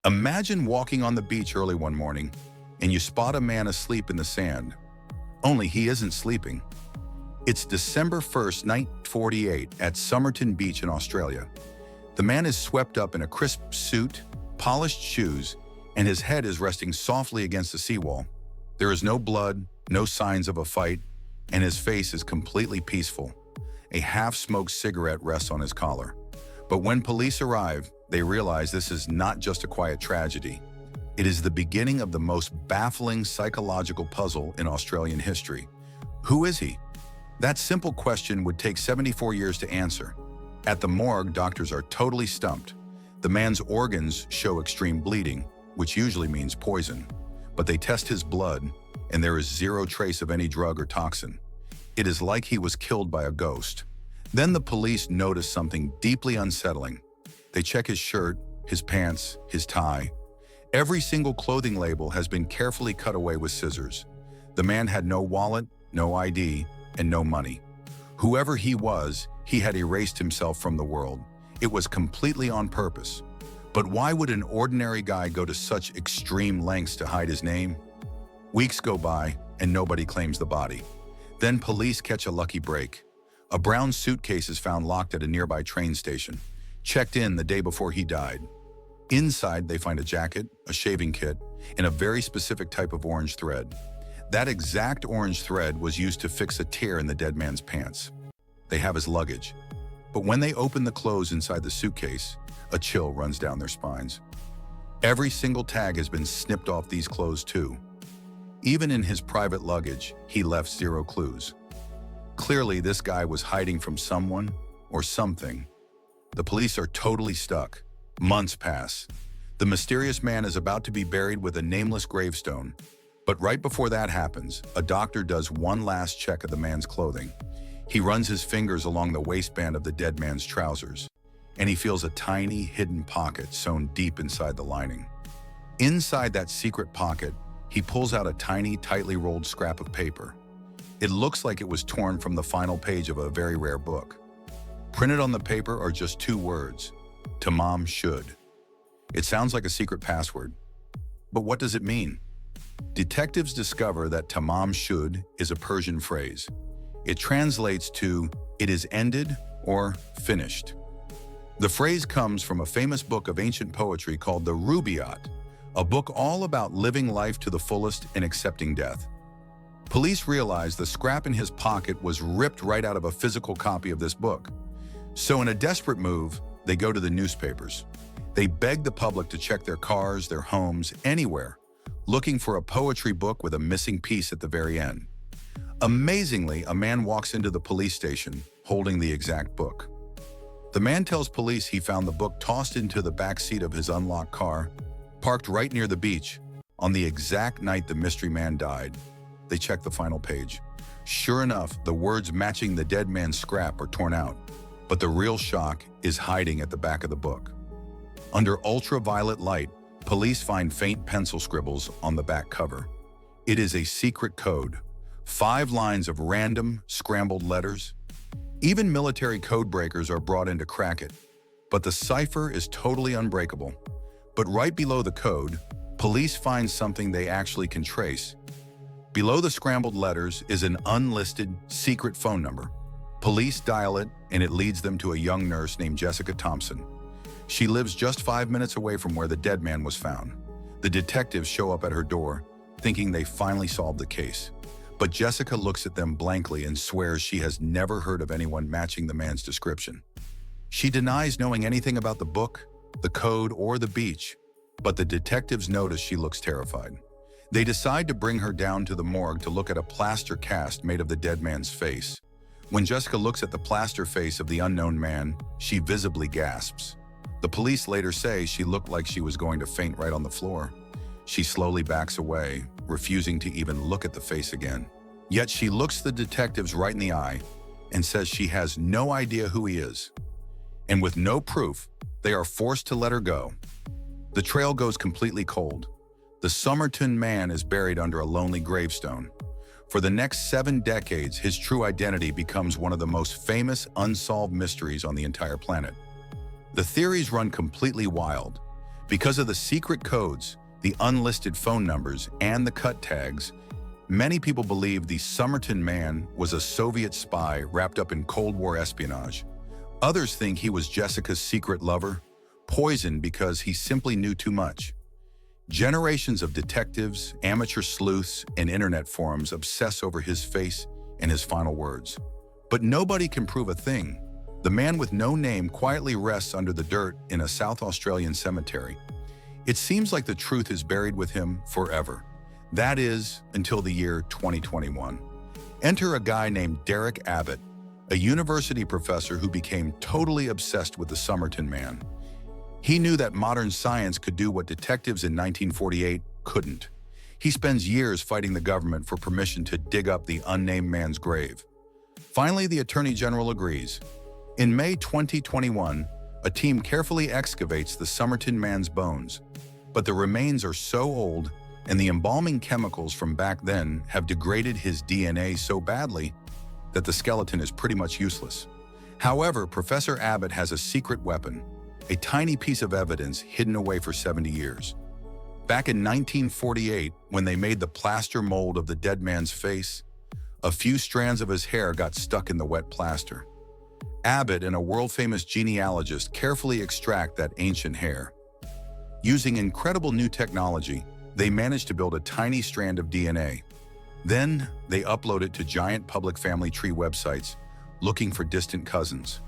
Imagine walking on the beach early one morning and you spot a man asleep in the sand. Only he isn't sleeping. It's December 1st, 1948 at Somerton Beach in Australia. The man is swept up in a crisp suit, polished shoes, and his head is resting softly against the seawall. There is no blood, no signs of a fight, and his face is completely peaceful. A half-smoked cigarette rests on his collar. But when police arrive, they realize this is not just a quiet tragedy. It is the beginning of the most baffling psychological puzzle in Australian history. Who is he? That simple question would take 74 years to answer. At the morgue, doctors are totally stumped. The man's organs show extreme bleeding, which usually means poison. But they test his blood, and there is zero trace of any drug or toxin. It is like he was killed by a ghost. Then the police notice something deeply unsettling. They check his shirt, his pants, his tie. Every single clothing label has been carefully cut away with scissors. The man had no wallet, no ID, and no money. Whoever he was, he had erased himself from the world. It was completely on purpose. But why would an ordinary guy go to such extreme lengths to hide his name? Weeks go by, and nobody claims the body. Then police catch a lucky break. A brown suitcase is found locked at a nearby train station, checked in the day before he died. Inside, they find a jacket, a shaving kit, and a very specific type of orange thread. That exact orange thread was used to fix a tear in the dead man's pants. They have his luggage. But when they open the clothes inside the suitcase, a chill runs down their spines. Every single tag has been snipped off these clothes too. Even in his private luggage, he left zero clues. Clearly, this guy was hiding from someone or something. The police are totally stuck. Months pass. The mysterious man is about to be buried with a nameless gravestone. But right before that happens, a doctor does one last check of the man's clothing. He runs his fingers along the waistband of the dead man's trousers, and he feels a tiny, hidden pocket sewn deep inside the lining. Inside that secret pocket, he pulls out a tiny, tightly rolled scrap of paper. It looks like it was torn from the final page of a very rare book. Printed on the paper are just two words: Tamam Shud. It sounds like a secret password. But what does it mean? Detectives discover that Tamam Shud is a Persian phrase. It translates to "it is ended" or "finished." The phrase comes from a famous book of ancient poetry called the Rubaiyat, a book all about living life to the fullest and accepting death. Police realize the scrap in his pocket was ripped right out of a physical copy of this book. So in a desperate move, they go to the newspapers. They beg the public to check their cars, their homes, anywhere, looking for a poetry book with a missing piece at the very end. Amazingly, a man walks into the police station holding the exact book. The man tells police he found the book tossed into the back seat of his unlocked car, parked right near the beach, on the exact night the mystery man died. They check the final page. Sure enough, the words matching the dead man's scrap are torn out, but the real shock is hiding at the back of the book. Under ultraviolet light, police find faint pencil scribbles on the back cover. It is a secret code, 5 lines of random, scrambled letters. Even military code breakers are brought in to crack it, but the cipher is totally unbreakable. But right below the code, police find something they actually can trace. Below the scrambled letters is an unlisted, secret phone number. Police dial it, and it leads them to a young nurse named Jessica Thompson. She lives just 5 minutes away from where the dead man was found. The detectives show up at her door, thinking they finally solved the case. But Jessica looks at them blankly and swears she has never heard of anyone matching the man's description. She denies knowing anything about the book, the code, or the beach, but the detectives notice she looks terrified. They decide to bring her down to the morgue to look at a plaster cast made of the dead man's face. When Jessica looks at the plaster face of the unknown man, she visibly gasps. The police later say she looked like she was going to faint right on the floor. She slowly backs away, refusing to even look at the face again. Yet she looks the detectives right in the eye and says she has no idea who he is. And with no proof, they are forced to let her go. The trail goes completely cold. The Somerton Man is buried under a lonely gravestone. For the next 7 decades, his true identity becomes one of the most famous unsolved mysteries on the entire planet. The theories run completely wild. Because of the secret codes, the unlisted phone numbers, and the cut tags, many people believe the Somerton Man was a Soviet spy wrapped up in Cold War espionage. Others think he was Jessica's secret lover, poisoned because he simply knew too much. Generations of detectives, amateur sleuths, and internet forums obsess over his face and his final words. But nobody can prove a thing. The man with no name quietly rests under the dirt in a South Australian cemetery. It seems like the truth is buried with him forever. That is, until the year 2021. Enter a guy named Derek Abbott, a university professor who became totally obsessed with the Somerton Man. He knew that modern science could do what detectives in 1948 couldn't. He spends years fighting the government for permission to dig up the unnamed man's grave. Finally, the Attorney General agrees. In May 2021, a team carefully excavates the Somerton Man's bones, but the remains are so old and the embalming chemicals from back then have degraded his DNA so badly that the skeleton is pretty much useless. However, Professor Abbott has a secret weapon, a tiny piece of evidence hidden away for 70 years. Back in 1948, when they made the plaster mold of the dead man's face, a few strands of his hair got stuck in the wet plaster. Abbott and a world-famous genealogist carefully extract that ancient hair. Using incredible new technology, they managed to build a tiny strand of DNA. Then, they upload it to giant public family tree websites, looking for distant cousins.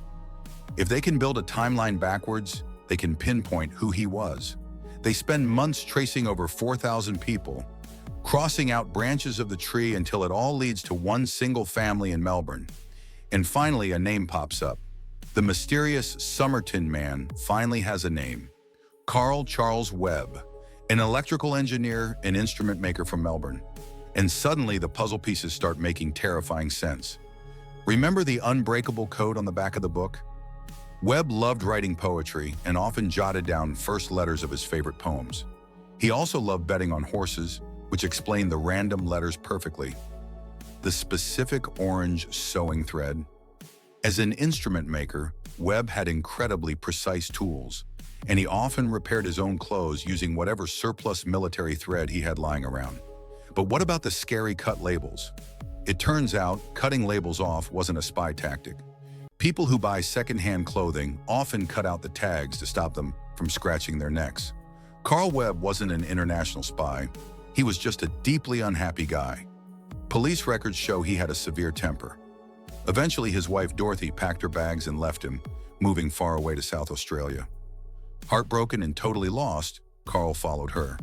If they can build a timeline backwards, they can pinpoint who he was. They spend months tracing over 4,000 people, crossing out branches of the tree until it all leads to one single family in Melbourne. And finally, a name pops up. The mysterious Somerton Man finally has a name. Carl Charles Webb, an electrical engineer and instrument maker from Melbourne. And suddenly, the puzzle pieces start making terrifying sense. Remember the unbreakable code on the back of the book? Webb loved writing poetry and often jotted down first letters of his favorite poems. He also loved betting on horses, which explained the random letters perfectly. The specific orange sewing thread. As an instrument maker, Webb had incredibly precise tools, and he often repaired his own clothes using whatever surplus military thread he had lying around. But what about the scary cut labels? It turns out cutting labels off wasn't a spy tactic. People who buy secondhand clothing often cut out the tags to stop them from scratching their necks. Carl Webb wasn't an international spy. He was just a deeply unhappy guy. Police records show he had a severe temper. Eventually, his wife Dorothy packed her bags and left him, moving far away to South Australia. Heartbroken and totally lost, Carl followed her.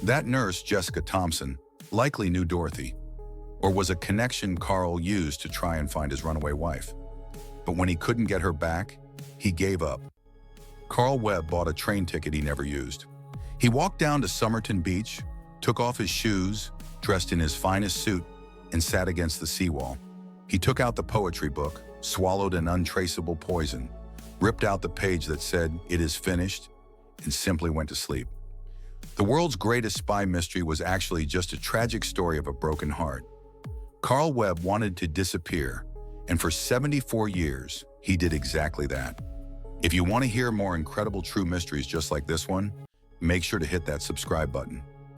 That nurse, Jessica Thompson, likely knew Dorothy, or was a connection Carl used to try and find his runaway wife. But when he couldn't get her back, he gave up. Carl Webb bought a train ticket he never used. He walked down to Somerton Beach, took off his shoes, dressed in his finest suit, and sat against the seawall. He took out the poetry book, swallowed an untraceable poison, ripped out the page that said, "It is finished," and simply went to sleep. The world's greatest spy mystery was actually just a tragic story of a broken heart. Carl Webb wanted to disappear, and for 74 years, he did exactly that. If you want to hear more incredible true mysteries just like this one, make sure to hit that subscribe button.